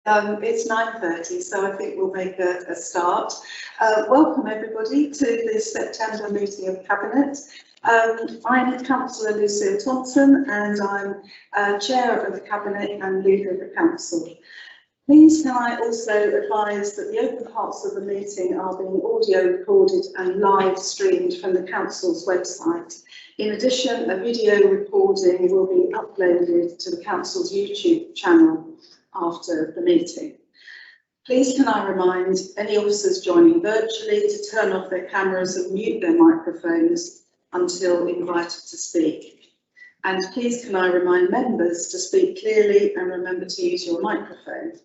It's 9:30, so I think we'll make a start. Welcome everybody to this September meeting of Cabinet. I'm Councillor Lucille Thompson and I'm Chair of the Cabinet and Leader of the Council. Please can I also advise that the open parts of the meeting are being audio recorded and live streamed from the Council's website. In addition, a video recording will be uploaded to the Council's YouTube channel after the meeting. Please can I remind any officers joining virtually to turn off their cameras and mute their microphones until invited to speak. And please can I remind members to speak clearly and remember to use your microphone.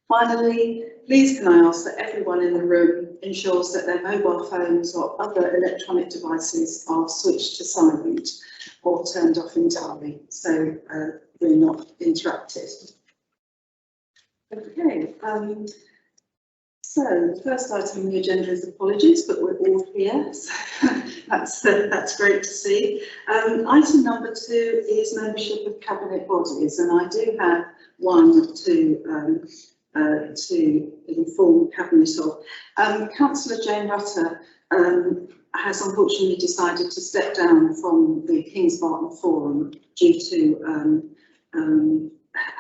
Finally, please can I ask that everyone in the room ensures that their mobile phones or other electronic devices are switched to silent or turned off entirely so we're not interrupted. Okay, so the first item on the agenda is apologies, but we're all here, so that's great to see. Item number 2 is membership of cabinet bodies, and I do have one to inform cabinet of. Councillor Jane Rutter has unfortunately decided to step down from the Kings Barton Forum due to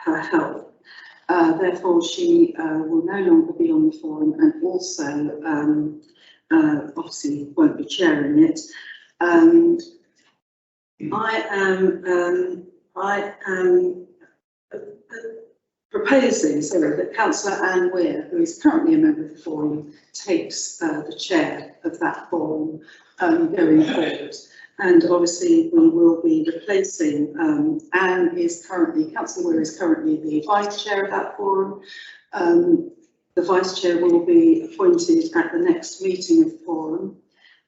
her health. Therefore, she will no longer be on the forum and also obviously won't be chairing it. I am proposing that Councillor Anne Weir, who is currently a member of the forum, takes the chair of that forum going forward. And obviously we will be replacing Anne is currently, Councillor Weir is currently the vice chair of that forum. The vice chair will be appointed at the next meeting of the forum,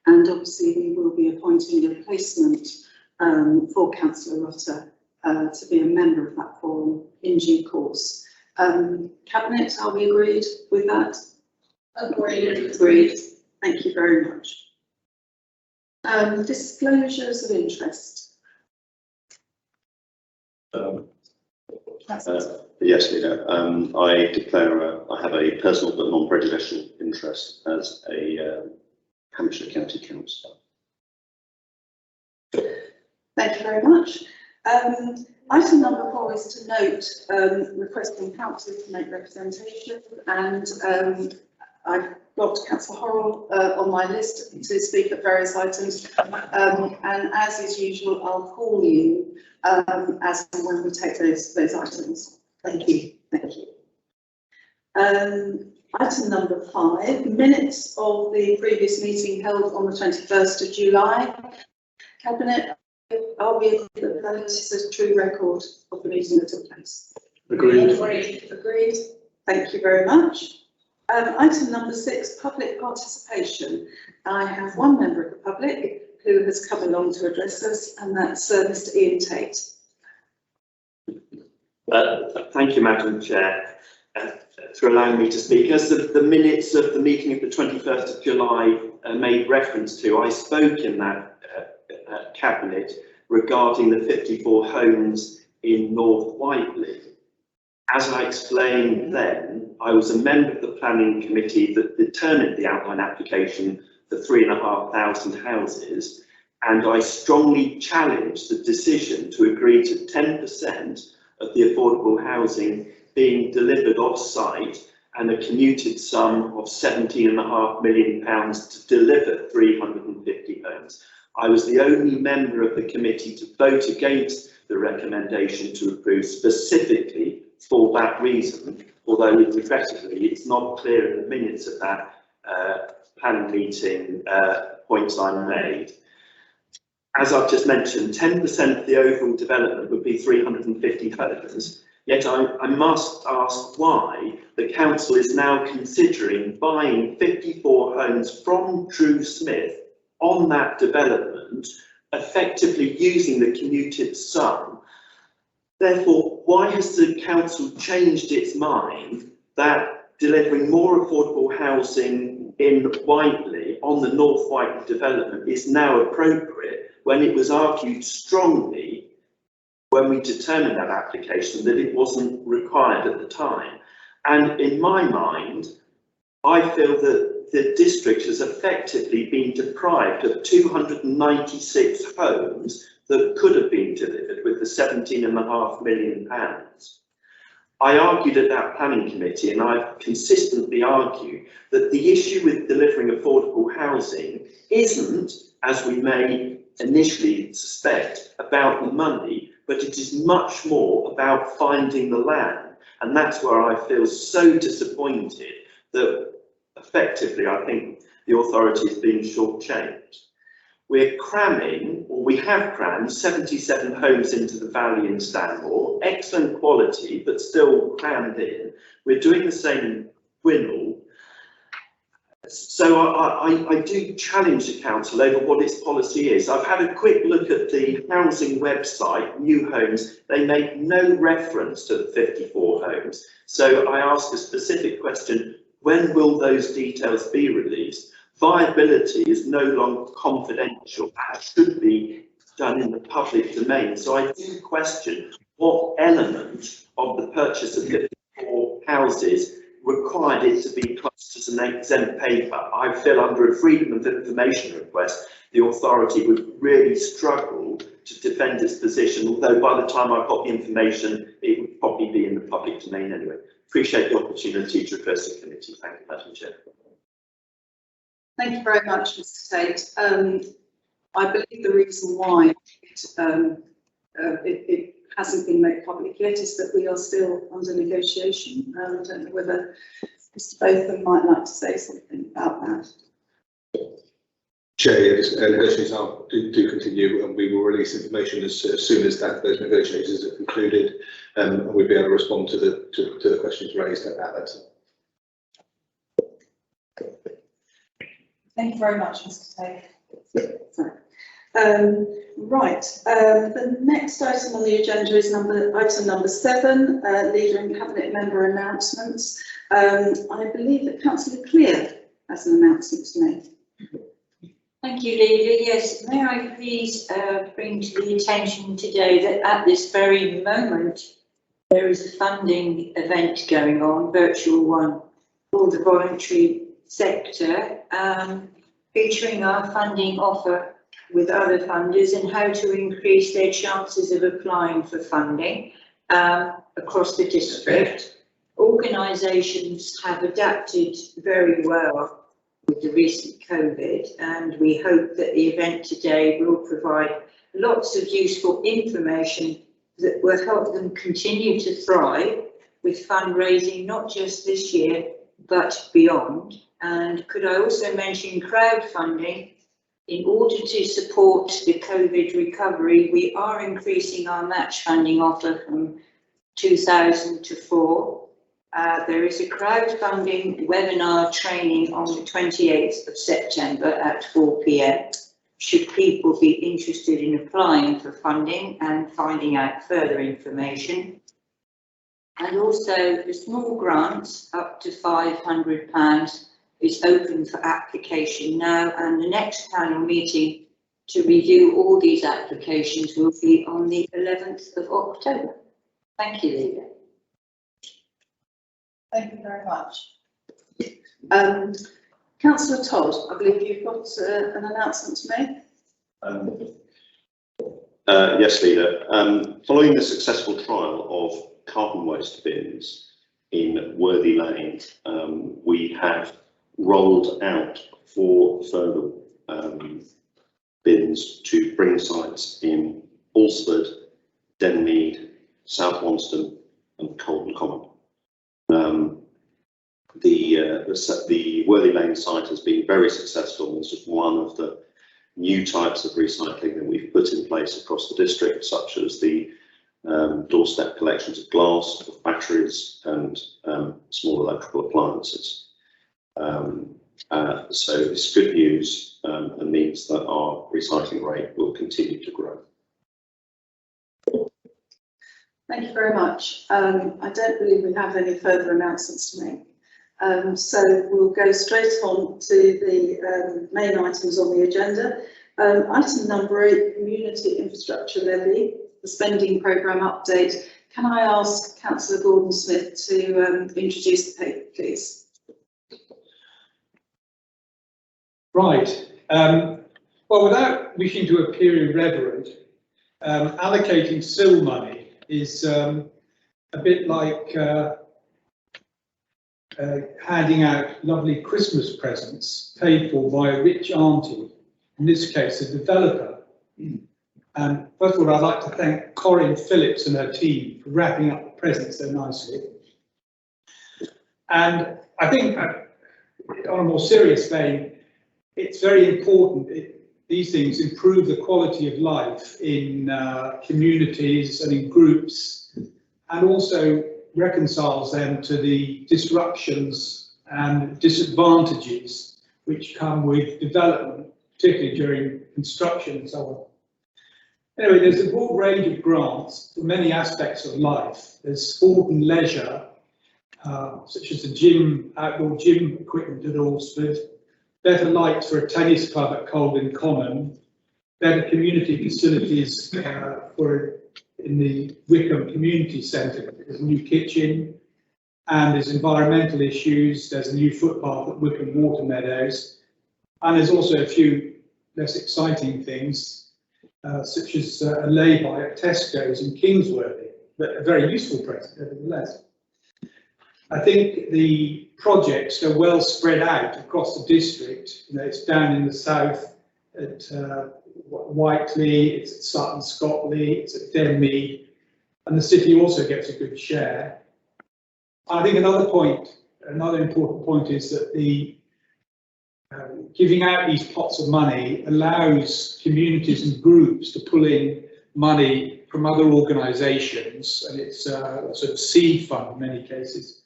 and obviously we will be appointing a replacement for Councillor Rutter to be a member of that forum in due course. Cabinet, are we agreed with that? Agreed. Agreed. Thank you very much. Disclosures of interest. Yes, Leader. I declare I have a personal but non-prejudicial interest as a Hampshire County Councillor. Thank you very much. Item number 4 is to note requesting council to make representation, and I've got Councillor Horrell on my list to speak at various items, and as is usual, I'll call you as and when we take those items. Thank you. Thank you. Item number 5, minutes of the previous meeting held on the 21st of July. Cabinet, are we agreed that that is a true record of the meeting that took place? Agreed. Agreed. Agreed. Thank you very much. Item number 6, public participation. I have one member of the public who has come along to address us, and that's Mr. Ian Tate. Thank you, Madam Chair, for allowing me to speak. As the minutes of the meeting of the 21st of July made reference to, I spoke in that Cabinet regarding the 54 homes in North Whiteley. As I explained then, I was a member of the planning committee that determined the outline application for 3,500 houses, and I strongly challenged the decision to agree to 10% of the affordable housing being delivered off-site and a commuted sum of £17.5 million to deliver 350 homes. I was the only member of the committee to vote against the recommendation to approve specifically for that reason, although regrettably it's not clear in the minutes of that planning meeting points I made. As I've just mentioned, 10% of the overall development would be 350 homes, yet I must ask why the council is now considering buying 54 homes from Drew Smith on that development, effectively using the commuted sum. Therefore, why has the council changed its mind that delivering more affordable housing in Whiteley on the North Whiteley development is now appropriate when it was argued strongly when we determined that application that it wasn't required at the time. And in my mind, I feel that the district has effectively been deprived of 296 homes that could have been delivered with the £17.5 million. I argued at that planning committee, and I've consistently argued, that the issue with delivering affordable housing isn't, as we may initially suspect, about the money, but it is much more about finding the land. And that's where I feel so disappointed that effectively I think the authority is being shortchanged. We're cramming, or we have crammed, 77 homes into the valley in Stanmore, excellent quality, but still crammed in. We're doing the same in Winnall. So I do challenge the council over what its policy is. I've had a quick look at the housing website, New Homes. They make no reference to the 54 homes. So I ask a specific question: when will those details be released? Viability is no longer confidential. That should be done in the public domain. So I do question what element of the purchase of 54 houses required it to be classed as an exempt paper. I feel under a freedom of information request, the authority would really struggle to defend its position, although by the time I've got the information, it would probably be in the public domain anyway. Appreciate the opportunity to address the committee. Thank you, Madam Chair. Thank you very much, Mr. Tate. I believe the reason why it hasn't been made public yet is that we are still under negotiation. I don't know whether Mr. Botham might like to say something about that. Chair, negotiations do continue, and we will release information as soon as those negotiations are concluded, and we'll be able to respond to the questions raised at that time. Thank you very much, Mr. Tate. Right, the next item on the agenda is item number 7, Leader and Cabinet Member announcements. I believe that Councillor Clear has an announcement to make. Thank you, Leader. Yes, may I please bring to the attention today that at this very moment there is a funding event going on, virtual one, for the voluntary sector, featuring our funding offer with other funders and how to increase their chances of applying for funding across the district. Organisations have adapted very well with the recent COVID, and we hope that the event today will provide lots of useful information that will help them continue to thrive with fundraising, not just this year, but beyond. And could I also mention crowdfunding? In order to support the COVID recovery, we are increasing our match funding offer from 2,000 to 4. There is a crowdfunding webinar training on the 28th of September at 4 p.m. Should people be interested in applying for funding and finding out further information. And also the small grants up to £500 is open for application now, and the next panel meeting to review all these applications will be on the 11th of October. Thank you, Leader. Thank you very much. Councillor Todd, I believe you've got an announcement to make. Yes, Leader. Following the successful trial of carbon waste bins in Worthy Lane, we have rolled out 4 further bins to bring sites in Alsford, Denmead, South Wanston and Colton Common. The Worthy Lane site has been very successful. It's just one of the new types of recycling that we've put in place across the district, such as the doorstep collections of glass, of batteries and small electrical appliances. So it's good news and means that our recycling rate will continue to grow. Thank you very much. I don't believe we have any further announcements to make. So we'll go straight on to the main items on the agenda. Item number 8, Community Infrastructure Levy. the spending programme update. Can I ask Councillor Gordon-Smith to introduce the paper, please? Right. Well, without wishing to appear irreverent, allocating SIL money is a bit like handing out lovely Christmas presents paid for by a rich auntie, in this case a developer. And first of all, I'd like to thank Corinne Phillips and her team for wrapping up the presents so nicely. And I think on a more serious vein, it's very important. These things improve the quality of life in communities and in groups, and also reconciles them to the disruptions and disadvantages which come with development, particularly during construction and so on. Anyway, there's a broad range of grants for many aspects of life. There's sport and leisure, such as the gym, outdoor gym equipment at Alsford, better lights for a tennis club at Colvin Common, better community facilities in the Wickham Community Centre. There's a new kitchen, and there's environmental issues. There's a new footpath at Wickham Water Meadows, and there's also a few less exciting things, such as a lay-by at Tesco's in Kingsworthy, but a very useful present nevertheless. I think the projects are well spread out across the district. You know, it's down in the south at Whiteley, it's at Sutton Scotley, it's at Denmead, and the city also gets a good share. I think another important point is that the giving out these pots of money allows communities and groups to pull in money from other organisations, and it's a sort of seed fund in many cases.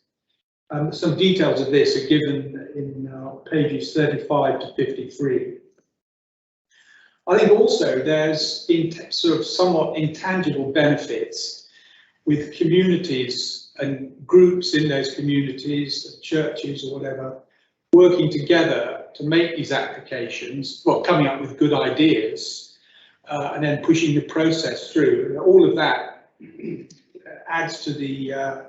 Some details of this are given in pages 35 to 53. I think also there's sort of somewhat intangible benefits with communities and groups in those communities, churches or whatever, working together to make these applications, well, coming up with good ideas, and then pushing the process through. And all of that adds to the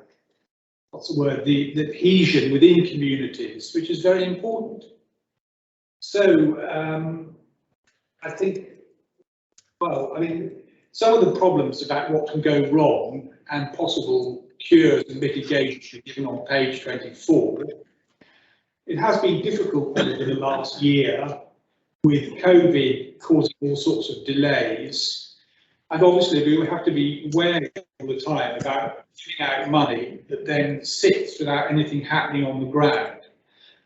the adhesion within communities, which is very important. So I think, well, I mean, some of the problems about what can go wrong and possible cures and mitigation given on page 24. It has been difficult over the last year with COVID causing all sorts of delays. And obviously we have to be wary all the time about giving out money that then sits without anything happening on the ground.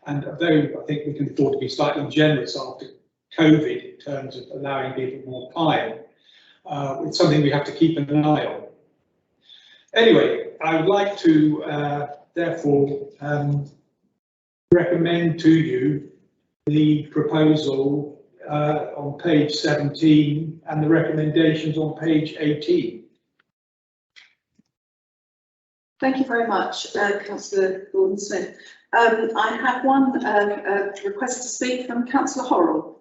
And although I think we can afford to be slightly generous after COVID in terms of allowing people more time, it's something we have to keep an eye on. Anyway, I would like to therefore recommend to you the proposal on page 17 and the recommendations on page 18. Thank you very much, Councillor Gordon-Smith. I have one request to speak from Councillor Horrell.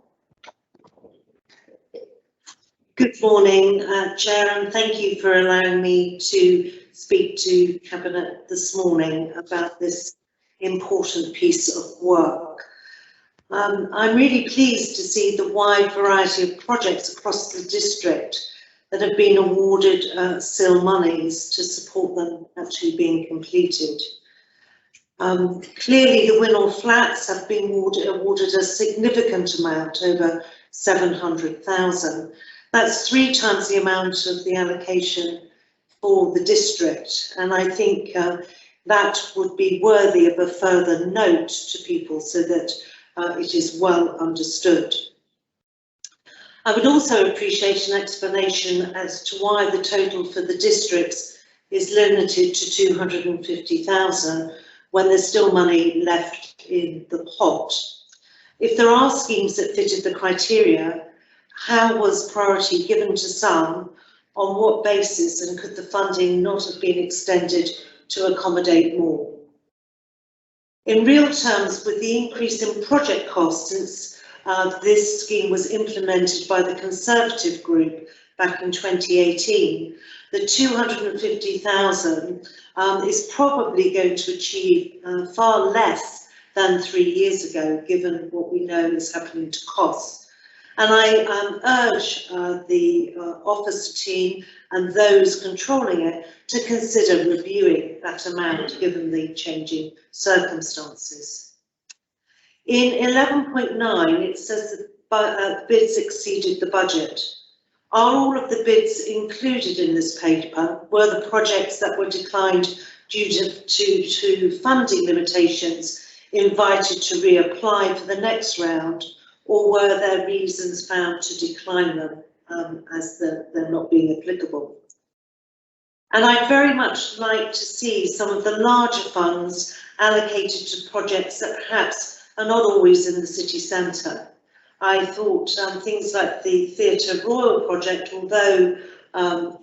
Good morning, Chair, and thank you for allowing me to speak to Cabinet this morning about this important piece of work. I'm really pleased to see the wide variety of projects across the district that have been awarded SIL monies to support them actually being completed. Clearly the Winnall Flats have been awarded a significant amount, over 700,000. That's 3 times the amount of the allocation for the district, and I think that would be worthy of a further note to people so that it is well understood. I would also appreciate an explanation as to why the total for the districts is limited to 250,000 when there's still money left in the pot. If there are schemes that fitted the criteria, how was priority given to some, on what basis, and could the funding not have been extended to accommodate more? In real terms, with the increase in project costs since this scheme was implemented by the Conservative group back in 2018. The 250,000 is probably going to achieve far less than 3 years ago, given what we know is happening to costs. And I urge the officer team and those controlling it to consider reviewing that amount given the changing circumstances. In 11.9, it says that bids exceeded the budget. Are all of the bids included in this paper? Were the projects that were declined due to funding limitations invited to reapply for the next round, or were there reasons found to decline them as they're not being applicable? And I'd very much like to see some of the larger funds allocated to projects that perhaps are not always in the city centre. I thought things like the Theatre Royal project, although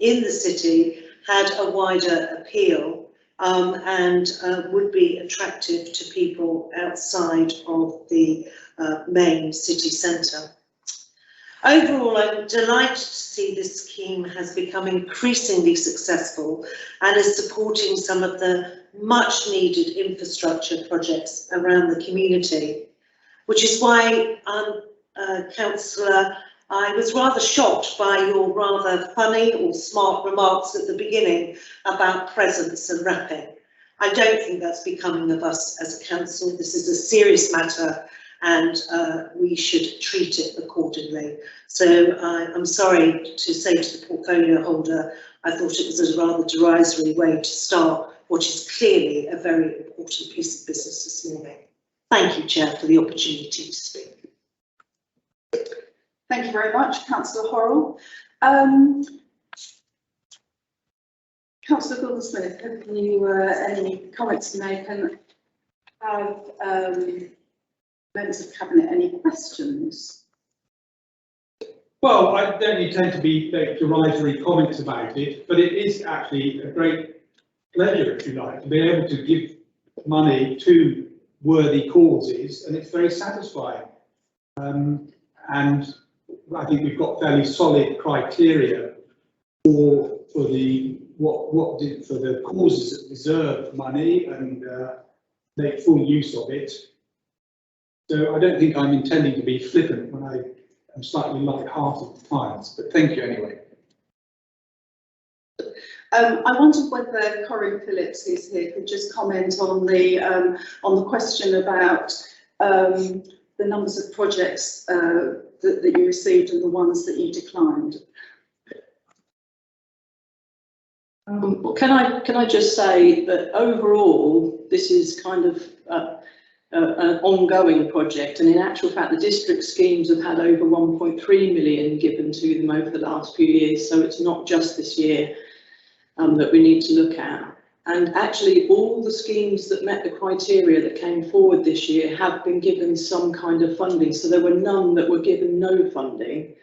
in the city, had a wider appeal and would be attractive to people outside of the main city centre. Overall, I'm delighted to see this scheme has become increasingly successful and is supporting some of the much needed infrastructure projects around the community, which is why, Councillor, I was rather shocked by your rather funny or smart remarks at the beginning about presents and wrapping. I don't think that's becoming of us as a council. This is a serious matter and we should treat it accordingly. So I'm sorry to say to the portfolio holder, I thought it was a rather derisory way to start what is clearly a very important piece of business this morning. Thank you, Chair, for the opportunity to speak. Thank you very much, Councillor Horrell. Councillor Gordon-Smith, have you any comments to make, and have members of Cabinet any questions? Well, I don't intend to make derisory comments about it, but it is actually a great pleasure, if you like, to be able to give money to worthy causes, and it's very satisfying. And I think we've got fairly solid criteria for the causes that deserve money and make full use of it. So I don't think I'm intending to be flippant when I am slightly light-hearted at times, but thank you anyway. I wondered whether Corinne Phillips, who's here, could just comment on the question about the numbers of projects that you received and the ones that you declined. Well, can I just say that overall this is kind of an ongoing project, and in actual fact the district schemes have had over 1.3 million given to them over the last few years, so it's not just this year that we need to look at. And actually all the schemes that met the criteria that came forward this year have been given some kind of funding, so there were none that were given no funding.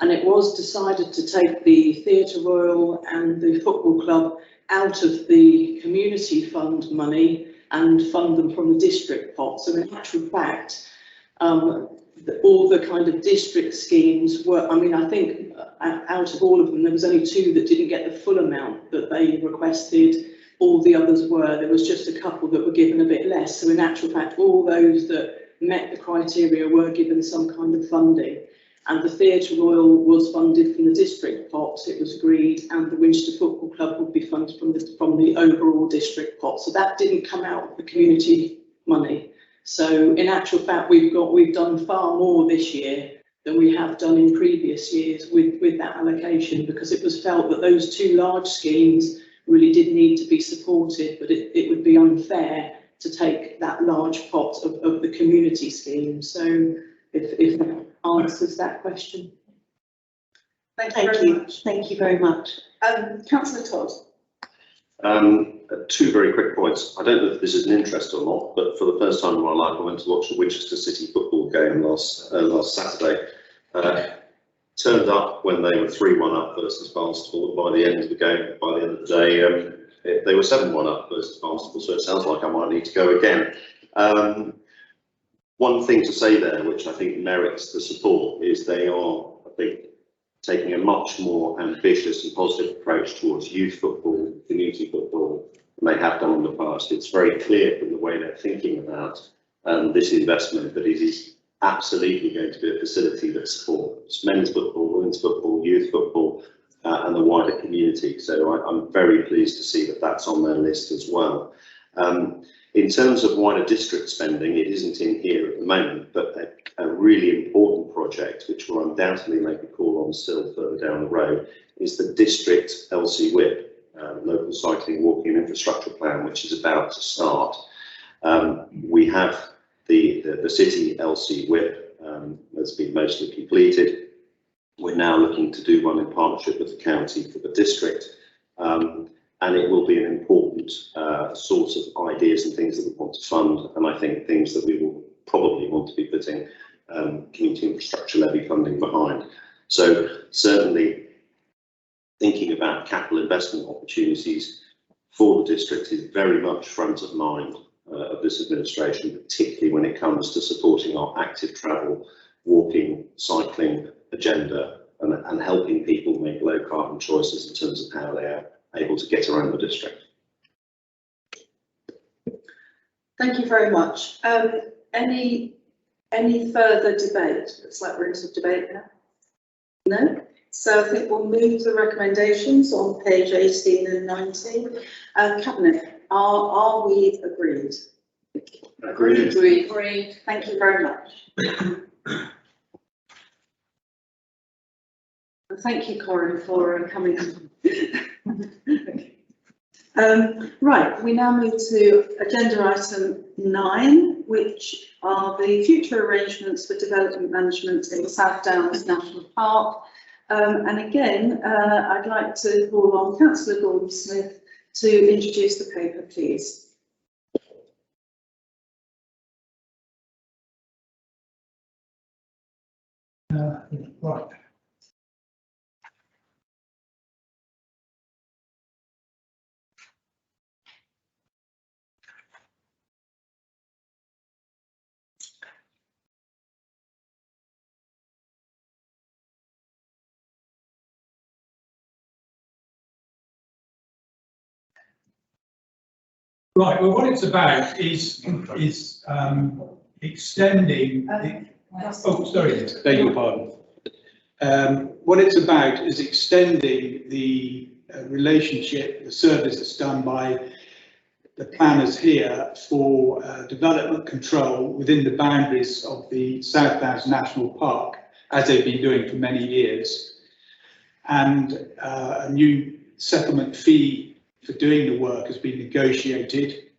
And it was decided to take the Theatre Royal and the football club out of the community fund money and fund them from the district pot. So in actual fact, all the kind of district schemes were, I mean, I think out of all of them, there was only 2 that didn't get the full amount that they requested. All the others were. There was just a couple that were given a bit less. So in actual fact, all those that met the criteria were given some kind of funding. And the Theatre Royal was funded from the district pot, it was agreed, and the Winchester Football Club would be funded from the overall district pot. So that didn't come out of the community money. So in actual fact, we've done far more this year than we have done in previous years with that allocation, because it was felt that those 2 large schemes really did need to be supported, but it would be unfair to take that large pot of the community scheme. So if that answers that question. Thank you very much. Thank you very much. Councillor Todd. 2 very quick points. I don't know if this is an interest or not, but for the first time in my life, I went to watch a Winchester City football game last Saturday. Turned up when they were 3-1 up versus Barnstaple. By the end of the game, by the end of the day, they were 7-1 up versus Barnstaple. So it sounds like I might need to go again. One thing to say there, which I think merits the support, is they are, I think, taking a much more ambitious and positive approach towards youth football, community football, than they have done in the past. It's very clear from the way they're thinking about this investment that it is absolutely going to be a facility that supports men's football, women's football, youth football, and the wider community. So I'm very pleased to see that that's on their list as well. In terms of wider district spending, it isn't in here at the moment, but a really important project, which will undoubtedly make a call on still further down the road, is the district LC WIP, Local Cycling, Walking and Infrastructure Plan, which is about to start. We have the city LC WIP that's been mostly completed. We're now looking to do one in partnership with the county for the district. And it will be an important source of ideas and things that we want to fund, and I think things that we will probably want to be putting community infrastructure levy funding behind. So certainly thinking about capital investment opportunities for the district is very much front of mind of this administration, particularly when it comes to supporting our active travel, walking, cycling agenda, and helping people make low carbon choices in terms of how they are able to get around the district. Thank you very much. Any further debate? Looks like we're into debate now. No? So I think we'll move to the recommendations on page 18 and 19. Cabinet, are we agreed? Agreed. Agreed. Thank you very much. And thank you, Corinne, for coming. Right, we now move to agenda item 9, which are the future arrangements for development management in the South Downs National Park. And again, I'd like to call on Councillor Gordon-Smith to introduce the paper, please. Right. Right, well, what it's about is extending the, oh, sorry, beg your pardon. What it's about is extending the relationship, the service that's done by the planners here for development control within the boundaries of the South Downs National Park, as they've been doing for many years. And a new settlement fee for doing the work has been negotiated,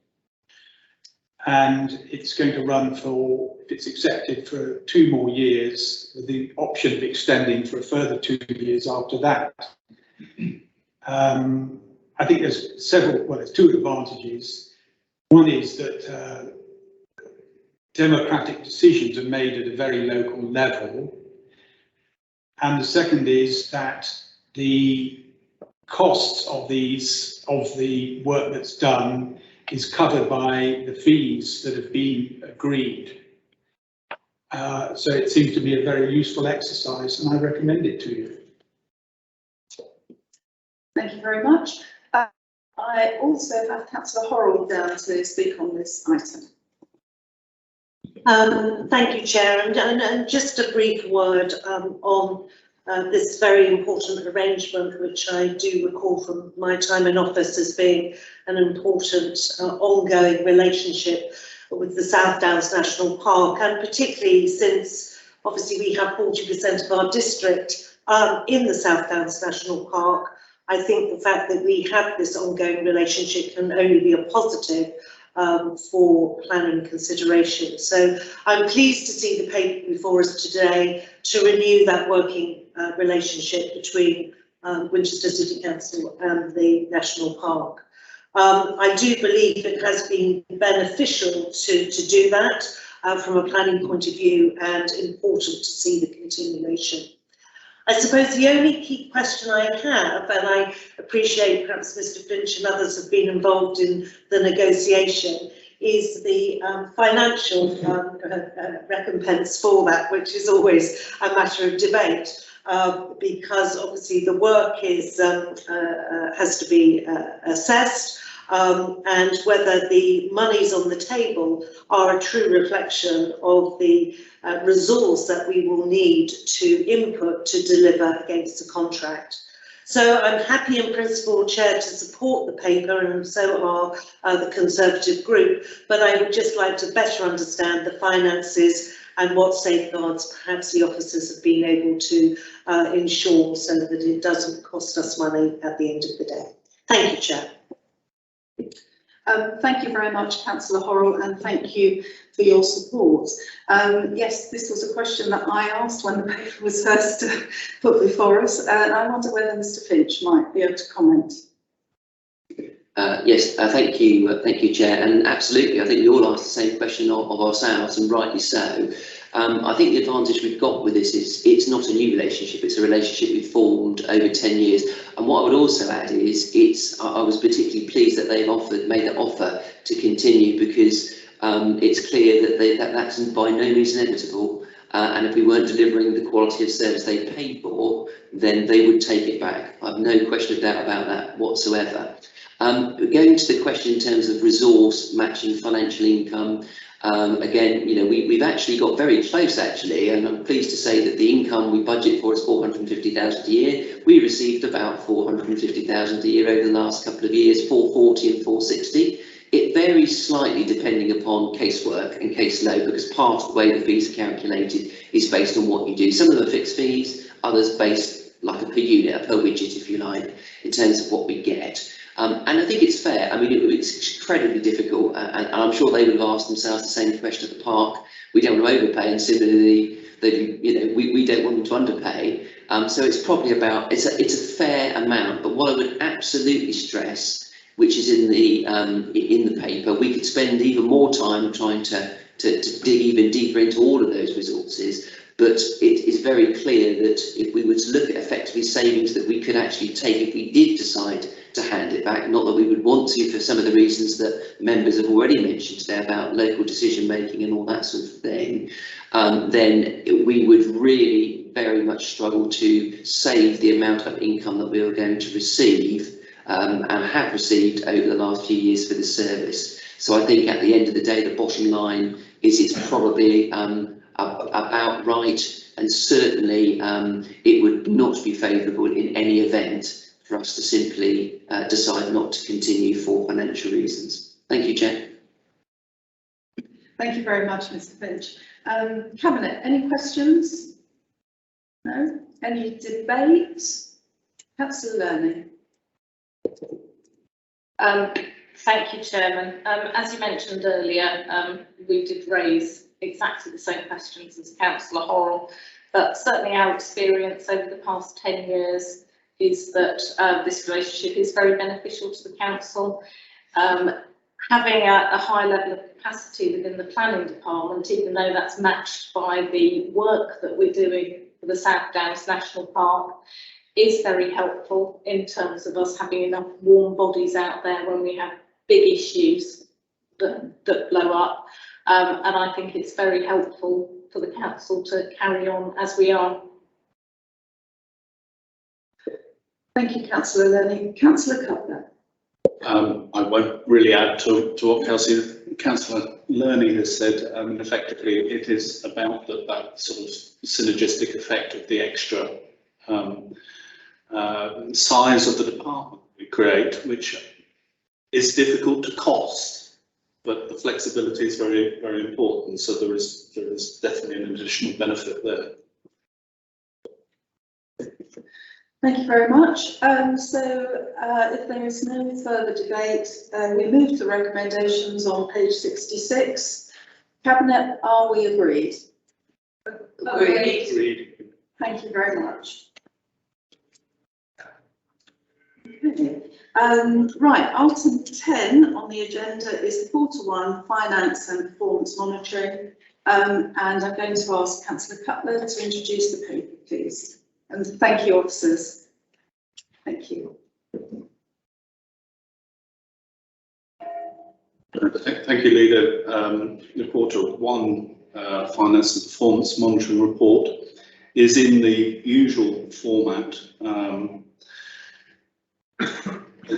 and it's going to run for, if it's accepted, for 2 more years, with the option of extending for a further 2 years after that. I think there's several, well, there's 2 advantages. One is that democratic decisions are made at a very local level, and the second is that the costs of the work that's done is covered by the fees that have been agreed. So it seems to be a very useful exercise, and I recommend it to you. Thank you very much. I also have Councillor Horrell down to speak on this item. Thank you, Chair, and just a brief word on this very important arrangement, which I do recall from my time in office as being an important ongoing relationship with the South Downs National Park, and particularly since obviously we have 40% of our district in the South Downs National Park. I think the fact that we have this ongoing relationship can only be a positive for planning consideration. So I'm pleased to see the paper before us today to renew that working relationship between Winchester City Council and the National Park. I do believe it has been beneficial to do that from a planning point of view, and important to see the continuation. I suppose the only key question I have, and I appreciate perhaps Mr. Finch and others have been involved in the negotiation, is the financial recompense for that, which is always a matter of debate. because obviously the work is has to be assessed, and whether the monies on the table are a true reflection of the resource that we will need to input to deliver against the contract. So I'm happy in principle, Chair, to support the paper, and so are the Conservative group, but I would just like to better understand the finances and what safeguards perhaps the officers have been able to ensure so that it doesn't cost us money at the end of the day. Thank you, Chair. Thank you very much, Councillor Horrell, and thank you for your support. Yes, this was a question that I asked when the paper was first put before us, and I wonder whether Mr. Finch might be able to comment. Yes, thank you, Chair, and absolutely, I think we all asked the same question of ourselves, and rightly so. I think the advantage we've got with this is it's not a new relationship, it's a relationship we've formed over 10 years. And what I would also add is I was particularly pleased that they've made the offer to continue, because it's clear that that's by no means inevitable. And if we weren't delivering the quality of service they paid for, then they would take it back. I have no question of doubt about that whatsoever. Going to the question in terms of resource matching financial income, again, you know, we've actually got very close actually, and I'm pleased to say that the income we budget for is 450,000 a year. We received about 450,000 a year over the last couple of years, 440 and 460. It varies slightly depending upon casework and caseload, because part of the way the fees are calculated is based on what you do. Some of them are fixed fees, others based like a per unit, a per widget if you like, in terms of what we get. And I think it's fair. I mean, it's incredibly difficult, and I'm sure they would have asked themselves the same question at the park. We don't want to overpay, and similarly, we don't want them to underpay. So it's probably about it's a fair amount. But what I would absolutely stress, which is in the paper, we could spend even more time trying to dig even deeper into all of those resources. But it is very clear that if we were to look at effectively savings that we could actually take if we did decide to hand it back, not that we would want to for some of the reasons that members have already mentioned today about local decision making and all that sort of thing, then we would really very much struggle to save the amount of income that we were going to receive and have received over the last few years for the service. So I think at the end of the day, the bottom line is it's probably about right, and certainly it would not be favourable in any event for us to simply decide not to continue for financial reasons. Thank you, Chair. Thank you very much, Mr. Finch. Cabinet, any questions? No? Any debate? Councillor Learning. Thank you, Chairman. As you mentioned earlier, we did raise exactly the same questions as Councillor Horrell, but certainly our experience over the past 10 years is that this relationship is very beneficial to the council. Having a high level of capacity within the planning department, even though that's matched by the work that we're doing for the South Downs National Park, is very helpful in terms of us having enough warm bodies out there when we have big issues that blow up. And I think it's very helpful for the council to carry on as we are. Thank you, Councillor Learning. Councillor Cutler. I won't really add to what Councillor Learning has said. Effectively, it is about that sort of synergistic effect of the extra size of the department we create, which is difficult to cost, but the flexibility is very, very important. So there is definitely an additional benefit there. Thank you very much. If there is no further debate, we move to recommendations on page 66. Cabinet, are we agreed? Agreed. Thank you very much. Okay. Right, item 10 on the agenda is the Quarter 1 Finance and Performance Monitoring, and I'm going to ask Councillor Cutler to introduce the paper, please. And thank you, officers. Thank you. Thank you, Leader. The Quarter 1 Finance and Performance Monitoring Report is in the usual format.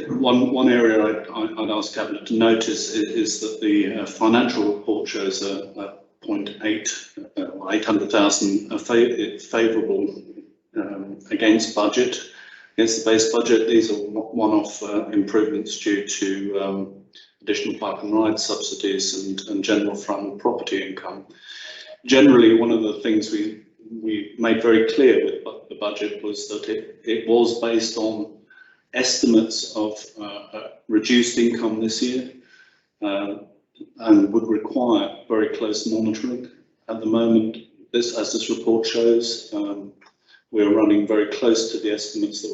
One area I'd ask Cabinet to notice is that the financial report shows a 800,000 favourable against budget, against the base budget. These are one-off improvements due to additional park and ride subsidies and general fund property income. Generally, one of the things we made very clear with the budget was that it was based on estimates of reduced income this year and would require very close monitoring. At the moment, as this report shows, we're running very close to the estimates that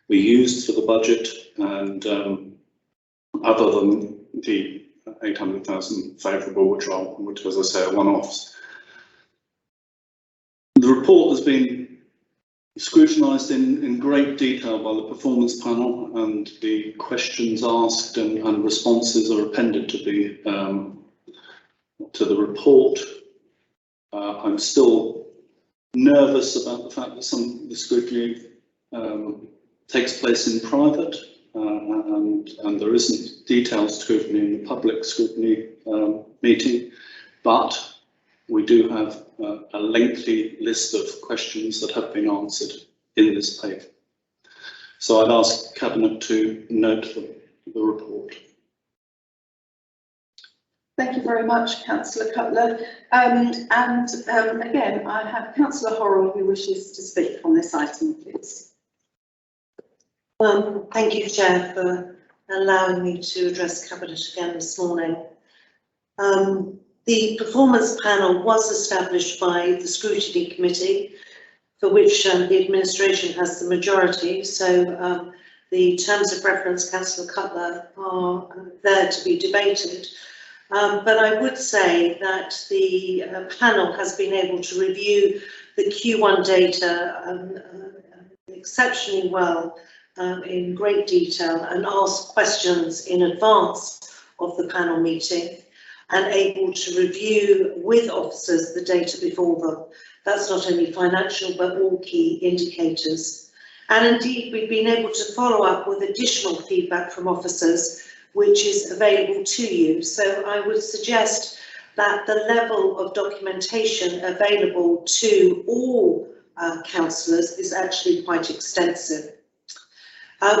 we used for the budget, and other than the 800,000 favourable, which, as I say, are one-offs. The report has been scrutinised in great detail by the performance panel, and the questions asked and responses are appended to the report. I'm still nervous about the fact that some of the scrutiny takes place in private, and there isn't detailed scrutiny in the public scrutiny meeting, but we do have a lengthy list of questions that have been answered in this paper. So I'd ask Cabinet to note the report. Thank you very much, Councillor Cutler. Again, I have Councillor Horrell who wishes to speak on this item, please. Thank you, Chair, for allowing me to address Cabinet again this morning. The performance panel was established by the Scrutiny Committee, for which the administration has the majority, so the terms of reference, Councillor Cutler, are there to be debated. But I would say that the panel has been able to review the Q1 data exceptionally well, in great detail, and ask questions in advance of the panel meeting, and able to review with officers the data before them. That's not only financial, but all key indicators. And indeed, we've been able to follow up with additional feedback from officers, which is available to you. So I would suggest that the level of documentation available to all councillors is actually quite extensive.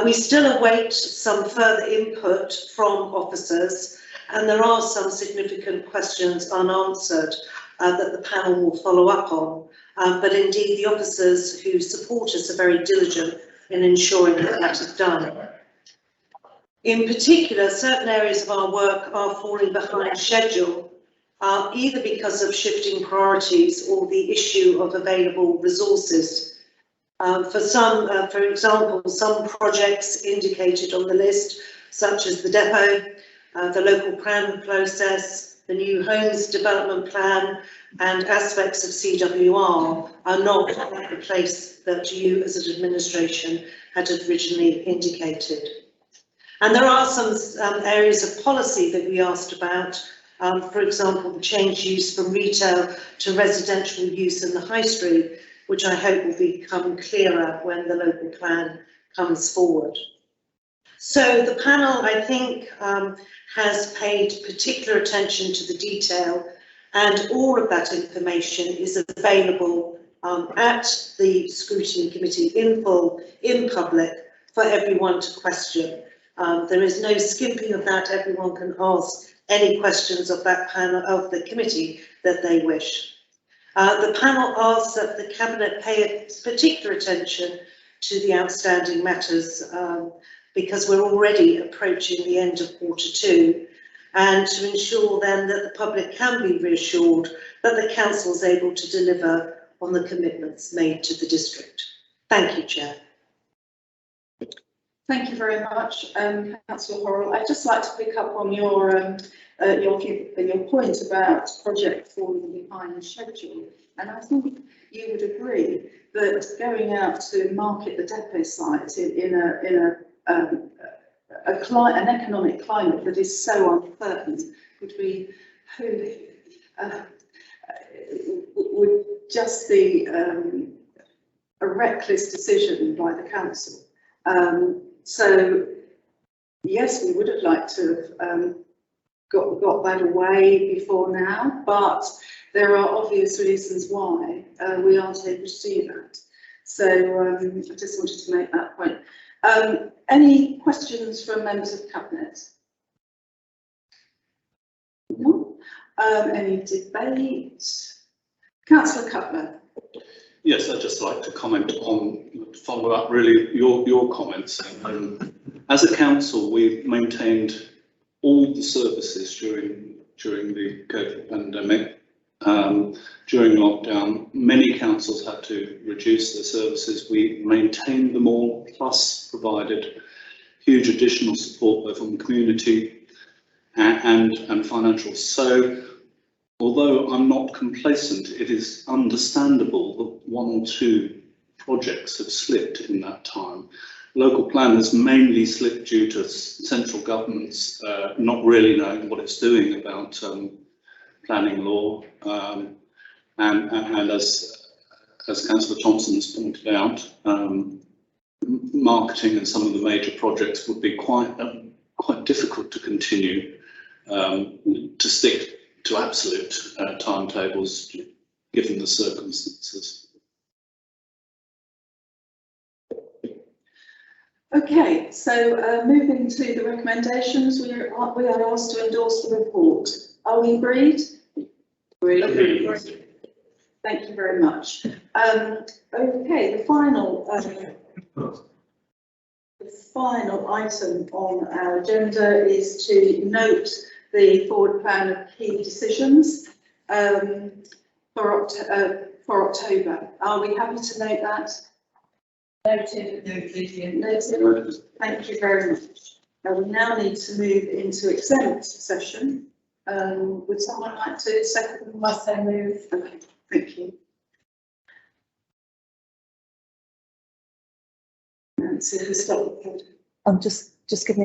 We still await some further input from officers, and there are some significant questions unanswered that the panel will follow up on. But indeed, the officers who support us are very diligent in ensuring that that is done. In particular, certain areas of our work are falling behind schedule, either because of shifting priorities or the issue of available resources. For example, some projects indicated on the list, such as the depot, the local plan process, the new homes development plan, and aspects of CWR are not at the place that you as an administration had originally indicated. And there are some areas of policy that we asked about, for example, the change use from retail to residential use in the high street, which I hope will become clearer when the local plan comes forward. So the panel, I think, has paid particular attention to the detail, and all of that information is available at the Scrutiny Committee in full, in public, for everyone to question. There is no skimping of that. Everyone can ask any questions of that panel, of the committee, that they wish. The panel asks that the Cabinet pay particular attention to the outstanding matters, because we're already approaching the end of Q2, and to ensure then that the public can be reassured that the Council is able to deliver on the commitments made to the district. Thank you, Chair. Thank you very much, Councillor Horrell. I'd just like to pick up on your point about project falling behind schedule, and I think you would agree that going out to market the depot site in an economic climate that is so uncertain would just be a reckless decision by the council. So yes, we would have liked to have got that away before now, but there are obvious reasons why we aren't able to do that. So I just wanted to make that point. Any questions from members of Cabinet? No. Any debate? Councillor Cutler. Yes, I'd just like to comment on, follow up really your comments. As a council, we've maintained all the services during the COVID pandemic. During lockdown, many councils had to reduce their services. We maintained them all, plus provided huge additional support both on community and financial. So, although I'm not complacent, it is understandable that one or two projects have slipped in that time. Local plan has mainly slipped due to central governments not really knowing what it's doing about planning law, and as Councillor Thompson has pointed out, marketing and some of the major projects would be quite difficult to continue to stick to absolute timetables given the circumstances. Okay, so moving to the recommendations, we are asked to endorse the report. Are we agreed? Agreed. Thank you very much. Okay, the final item on our agenda is to note the forward plan of key decisions for October. Are we happy to note that? Noted. Noted. Thank you very much. We now need to move into exempt session. Would someone like to second? Must I move? Okay, thank you. And so we start with. Just give me